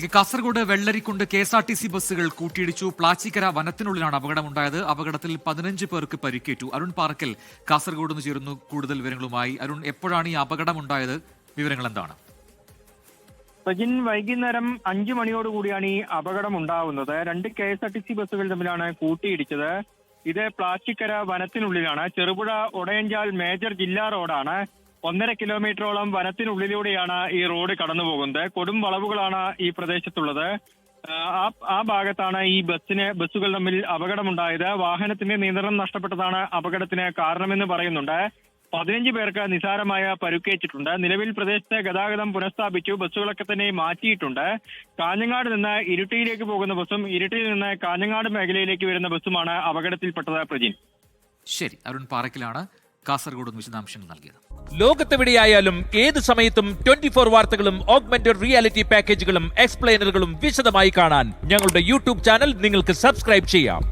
Kasaragod Vellarikundu KSRTC ബസ്സുകൾ കൂട്ടിയിടിച്ചു. പ്ലാച്ചിക്കര വനത്തിനുള്ളിലാണ് അപകടമുണ്ടായത്. അപകടത്തിൽ 15 പേർക്ക് പരിക്കേറ്റു. അരുൺ പാറക്കൽ കാസർഗോഡ് നിന്ന് ചേരുന്നു കൂടുതൽ വിവരങ്ങളുമായി. അരുൺ, എപ്പോഴാണ് ഈ അപകടമുണ്ടായത്? വിവരങ്ങൾ എന്താണ്? സജിൻ, വൈകുന്നേരം 5 മണിയോടുകൂടിയാണ് ഈ അപകടം ഉണ്ടാവുന്നത്. 2 KSRTC ബസ്സുകൾ തമ്മിലാണ് കൂട്ടിയിടിച്ചത്. ഇത് പ്ലാച്ചിക്കര വനത്തിനുള്ളിലാണ്. ചെറുപുഴ ഒടയഞ്ചാൽ മേജർ ജില്ലാ റോഡാണ്. 1.5 കിലോമീറ്ററോളം വനത്തിനുള്ളിലൂടെയാണ് ഈ റോഡ് കടന്നു പോകുന്നത്. കൊടും വളവുകളാണ് ഈ പ്രദേശത്തുള്ളത്. ആ ഭാഗത്താണ് ഈ ബസ്സുകൾ തമ്മിൽ അപകടമുണ്ടായത്. വാഹനത്തിന്റെ നിയന്ത്രണം നഷ്ടപ്പെട്ടതാണ് അപകടത്തിന് കാരണമെന്ന് പറയുന്നുണ്ട്. 15 പേർക്ക് നിസാരമായ പരുക്കേറ്റിട്ടുണ്ട്. നിലവിൽ പ്രദേശത്തെ ഗതാഗതം പുനഃസ്ഥാപിച്ചു. ബസ്സുകളൊക്കെ തന്നെ മാറ്റിയിട്ടുണ്ട്. കാഞ്ഞങ്ങാട് നിന്ന് ഇരിട്ടിയിലേക്ക് പോകുന്ന ബസ്സും ഇരിട്ടിയിൽ നിന്ന് കാഞ്ഞങ്ങാട് മേഖലയിലേക്ക് വരുന്ന ബസ്സുമാണ് അപകടത്തിൽപ്പെട്ടത്. പ്രജിൻ, ശരി. അരുൺ പാറക്കലാണ് കാസർഗോഡ് വിശദാംശങ്ങൾ നൽകിയത്. ലോകത്തെവിടെയായാലും ഏത് സമയത്തും 24 വാർത്തകളും ഓഗ്മെന്റഡ് റിയാലിറ്റി പാക്കേജുകളും എക്സ്പ്ലെയിനറുകളും വിശദമായി കാണാൻ ഞങ്ങളുടെ യൂട്യൂബ് ചാനൽ നിങ്ങൾക്ക് സബ്സ്ക്രൈബ് ചെയ്യാം.